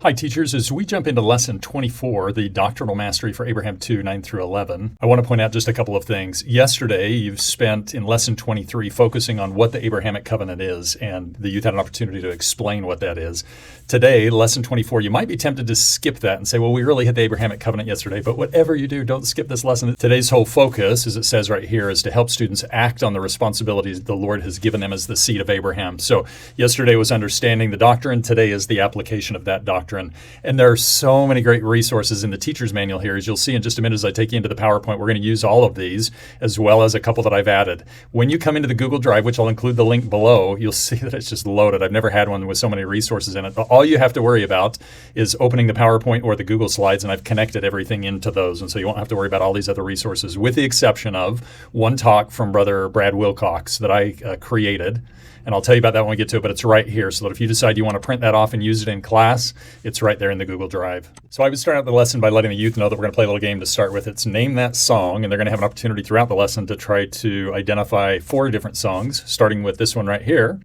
Hi, teachers. As we jump into Lesson 24, the Doctrinal Mastery for Abraham 2, 9 through 11, I want to point out just a couple of things. Yesterday, you've spent in Lesson 23 focusing on what the Abrahamic Covenant is, and the youth had an opportunity to explain what that is. Today, Lesson 24, you might be tempted to skip that and say, well, we really hit the Abrahamic Covenant yesterday, but whatever you do, don't skip this lesson. Today's whole focus, as it says right here, is to help students act on the responsibilities the Lord has given them as the seed of Abraham. So yesterday was understanding the doctrine. Today is the application of that doctrine. And there are so many great resources in the teacher's manual here. As you'll see in just a minute as I take you into the PowerPoint, we're going to use all of these as well as a couple that I've added. When you come into the Google Drive, which I'll include the link below, you'll see that it's just loaded. I've never had one with so many resources in it. All you have to worry about is opening the PowerPoint or the Google Slides, and I've connected everything into those. And so you won't have to worry about all these other resources, with the exception of one talk from Brother Brad Wilcox that I created. And I'll tell you about that when we get to it, but it's right here so that if you decide you want to print that off and use it in class, it's right there in the Google Drive. So I would start out the lesson by letting the youth know that we're going to play a little game to start with. It's Name That Song, and they're going to have an opportunity throughout the lesson to try to identify 4 different songs, starting with this one right here.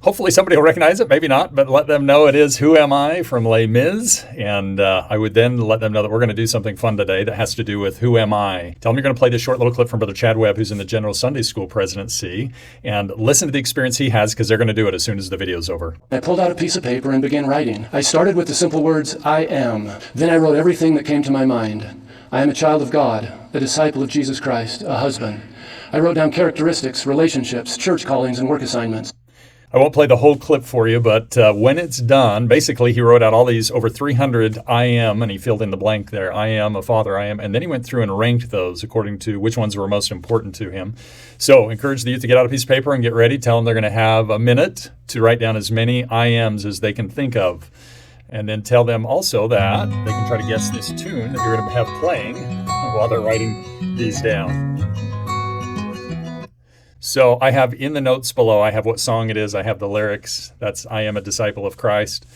Hopefully somebody will recognize it, maybe not, but let them know it is Who Am I from Les Mis. And I would then let them know that we're going to do something fun today that has to do with Who Am I. Tell them you're going to play this short little clip from Brother Chad Webb, who's in the General Sunday School presidency, and listen to the experience he has because they're going to do it as soon as the video's over. I pulled out a piece of paper and began writing. I started with the simple words, I am. Then I wrote everything that came to my mind. I am a child of God, a disciple of Jesus Christ, a husband. I wrote down characteristics, relationships, church callings, and work assignments. I won't play the whole clip for you, but when it's done, basically he wrote out all these over 300 I am, and he filled in the blank there. I am a father, I am. And then he went through and ranked those according to which ones were most important to him. So encourage the youth to get out a piece of paper and get ready. Tell them they're going to have a minute to write down as many I ams as they can think of. And then tell them also that they can try to guess this tune that you're going to have playing while they're writing these down. So I have in the notes below, I have what song it is. I have the lyrics. That's I Am a Disciple of Christ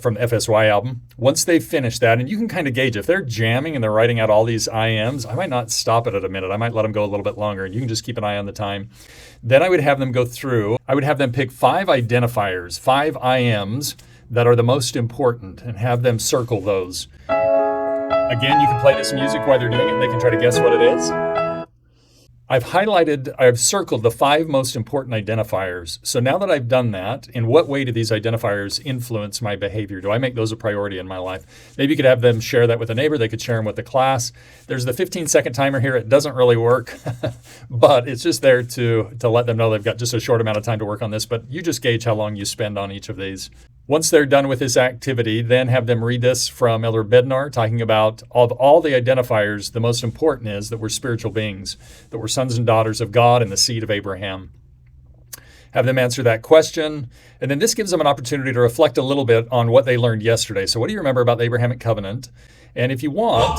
from the FSY album. Once they've finished that, and you can kind of gauge, if they're jamming and they're writing out all these I ams, I might not stop it at a minute. I might let them go a little bit longer, and you can just keep an eye on the time. Then I would have them go through. I would have them pick 5 identifiers, 5 I ams that are the most important, and have them circle those. Again, you can play this music while they're doing it, and they can try to guess what it is. I've circled the 5 most important identifiers. So now that I've done that, in what way do these identifiers influence my behavior? Do I make those a priority in my life? Maybe you could have them share that with a neighbor. They could share them with the class. There's the 15-second timer here. It doesn't really work, but it's just there to let them know they've got just a short amount of time to work on this. But you just gauge how long you spend on each of these. Once they're done with this activity, then have them read this from Elder Bednar, talking about all the identifiers. The most important is that we're spiritual beings, that we're sons and daughters of God and the seed of Abraham. Have them answer that question. And then this gives them an opportunity to reflect a little bit on what they learned yesterday. So what do you remember about the Abrahamic Covenant? And if you want,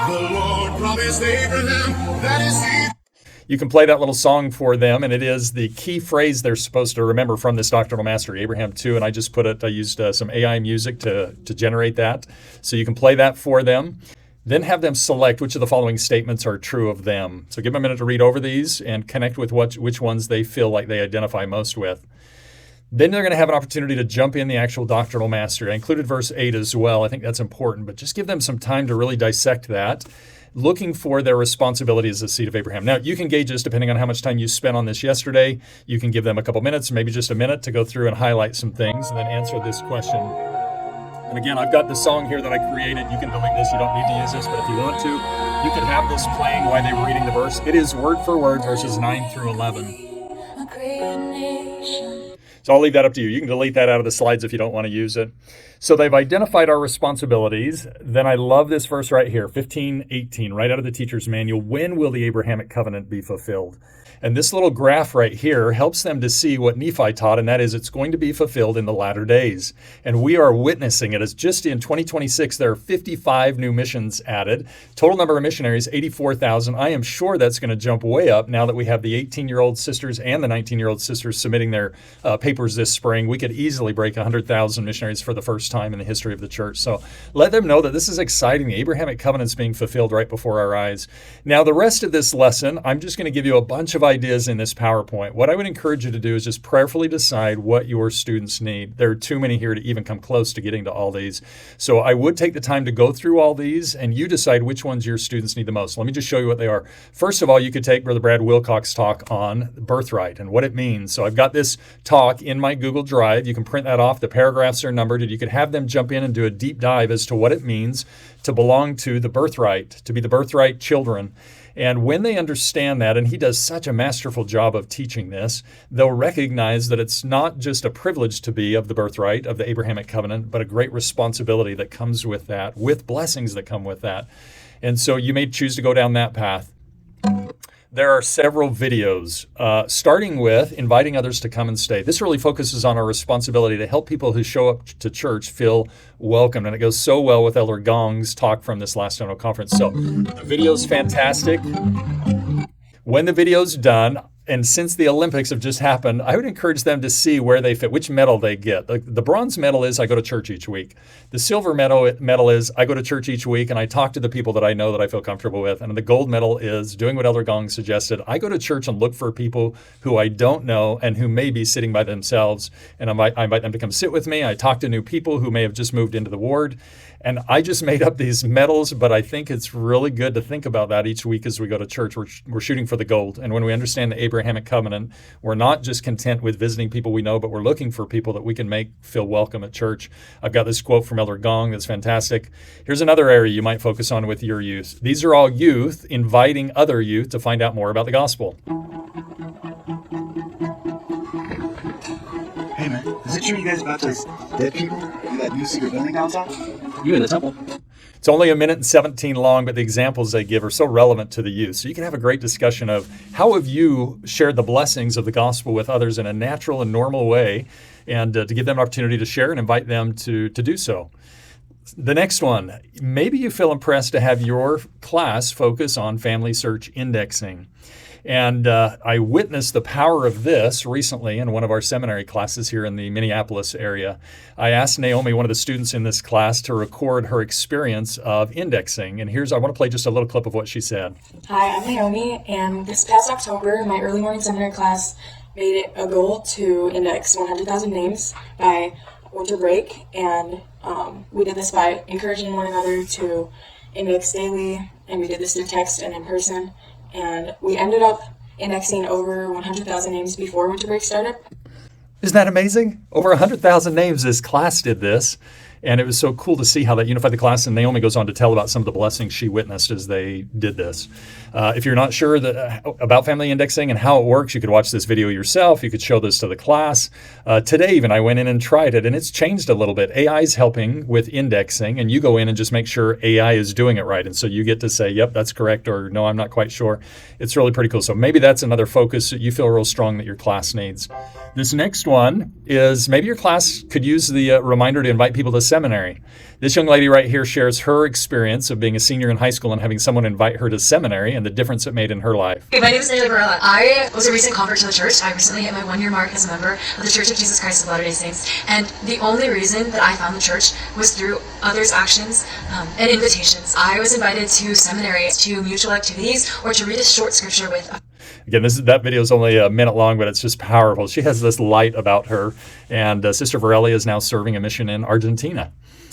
the Lord promised Abraham that his seed. You can play that little song for them, and it is the key phrase they're supposed to remember from this Doctrinal Mastery, Abraham 2, and I used some AI music to generate that. So you can play that for them. Then have them select which of the following statements are true of them. So give them a minute to read over these and connect with which ones they feel like they identify most with. Then they're going to have an opportunity to jump in the actual Doctrinal Mastery. I included verse 8 as well. I think that's important, but just give them some time to really dissect that, looking for their responsibility as the seed of Abraham. Now, you can gauge this depending on how much time you spent on this yesterday. You can give them a couple minutes, maybe just a minute, to go through and highlight some things and then answer this question. And again, I've got the song here that I created. You can delete this. You don't need to use this, but if you want to, you can have this playing while they were reading the verse. It is word for word, verses 9 through 11. So I'll leave that up to you. You can delete that out of the slides if you don't want to use it. So they've identified our responsibilities. Then I love this verse right here, 15:18, right out of the teacher's manual. When will the Abrahamic Covenant be fulfilled? And this little graph right here helps them to see what Nephi taught, and that is it's going to be fulfilled in the latter days. And we are witnessing it. As just in 2026, there are 55 new missions added. Total number of missionaries, 84,000. I am sure that's going to jump way up now that we have the 18-year-old sisters and the 19-year-old sisters submitting their papers papers this spring. We could easily break 100,000 missionaries for the first time in the history of the church. So let them know that this is exciting. The Abrahamic Covenant is being fulfilled right before our eyes. Now, the rest of this lesson, I'm just going to give you a bunch of ideas in this PowerPoint. What I would encourage you to do is just prayerfully decide what your students need. There are too many here to even come close to getting to all these. So I would take the time to go through all these, and you decide which ones your students need the most. Let me just show you what they are. First of all, you could take Brother Brad Wilcox's talk on birthright and what it means. So I've got this talk in my Google Drive. You can print that off. The paragraphs are numbered, and you could have them jump in and do a deep dive as to what it means to belong to the birthright, to be the birthright children. And when they understand that, and he does such a masterful job of teaching this, they'll recognize that it's not just a privilege to be of the birthright of the Abrahamic Covenant, but a great responsibility that comes with that, with blessings that come with that. And so you may choose to go down that path. There are several videos, starting with inviting others to come and stay. This really focuses on our responsibility to help people who show up to church feel welcome. And it goes so well with Elder Gong's talk from this last annual conference. So the video's fantastic. When the video's done, and since the Olympics have just happened, I would encourage them to see where they fit, which medal they get. The bronze medal is I go to church each week. The silver medal is I go to church each week and I talk to the people that I know that I feel comfortable with. And the gold medal is doing what Elder Gong suggested. I go to church and look for people who I don't know and who may be sitting by themselves. And I invite them to come sit with me. I talk to new people who may have just moved into the ward. And I just made up these medals, but I think it's really good to think about that each week as we go to church. We're shooting for the gold. And when we understand the Abrahamic Covenant, we're not just content with visiting people we know, but we're looking for people that we can make feel welcome at church. I've got this quote from Elder Gong that's fantastic. Here's another area you might focus on with your youth. These are all youth inviting other youth to find out more about the gospel. Hey man, is it true you guys baptize dead people in that new secret building downtown? You in the temple? It's only 1 minute and 17 long, but the examples they give are so relevant to the youth. So you can have a great discussion of how have you shared the blessings of the gospel with others in a natural and normal way, and to give them an opportunity to share and invite them to do so. The next one, maybe you feel impressed to have your class focus on family search indexing. And I witnessed the power of this recently in one of our seminary classes here in the Minneapolis area. I asked Naomi, one of the students in this class, to record her experience of indexing. And I want to play just a little clip of what she said. Hi, I'm Naomi, and this past October, my early morning seminary class made it a goal to index 100,000 names by winter break. And we did this by encouraging one another to index daily, and we did this through text and in person. And we ended up indexing over 100,000 names before winter break started. Isn't that amazing? Over 100,000 names. This class did this. And it was so cool to see how that unified the class. And Naomi goes on to tell about some of the blessings she witnessed as they did this. If you're not sure about family indexing and how it works, you could watch this video yourself. You could show this to the class. Today even, I went in and tried it, and it's changed a little bit. AI is helping with indexing, and you go in and just make sure AI is doing it right. And so you get to say, yep, that's correct, or no, I'm not quite sure. It's really pretty cool. So maybe that's another focus that you feel real strong that your class needs. This next one is maybe your class could use the reminder to invite people to seminary. This young lady right here shares her experience of being a senior in high school and having someone invite her to seminary and the difference it made in her life. Okay, my name is Varela. I was a recent convert to the church. I recently hit my 1-year mark as a member of the Church of Jesus Christ of Latter-day Saints. And the only reason that I found the church was through others' actions and invitations. I was invited to seminary, to mutual activities, or to read a short scripture with Again, that video is only 1 minute long, but it's just powerful. She has this light about her, and Sister Varela is now serving a mission in Argentina.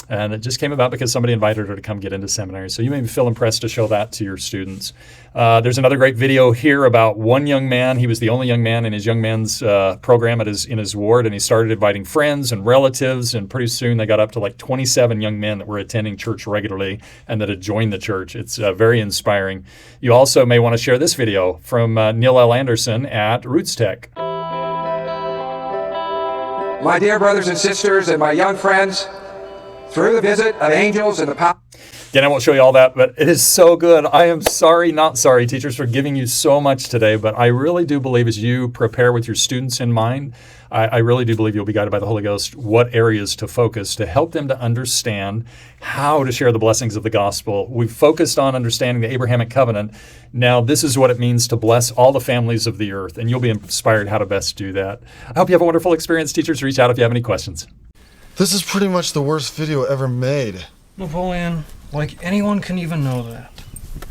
And it just came about because somebody invited her to come get into seminary. So you may feel impressed to show that to your students. There's another great video here about one young man. He was the only young man in his young man's program in his ward, and he started inviting friends and relatives, and pretty soon they got up to like 27 young men that were attending church regularly and that had joined the church. It's very inspiring. You also may want to share this video from Neil L. Anderson at Roots Tech. My dear brothers and sisters and my young friends, through the visit of angels and the power. Again, I won't show you all that, but it is so good. I am sorry, not sorry, teachers, for giving you so much today, but I really do believe as you prepare with your students in mind, I really do believe you'll be guided by the Holy Ghost what areas to focus to help them to understand how to share the blessings of the gospel. We've focused on understanding the Abrahamic Covenant. Now, this is what it means to bless all the families of the earth, and you'll be inspired how to best do that. I hope you have a wonderful experience. Teachers, reach out if you have any questions. This is pretty much the worst video ever made. Napoleon, like anyone can even know that.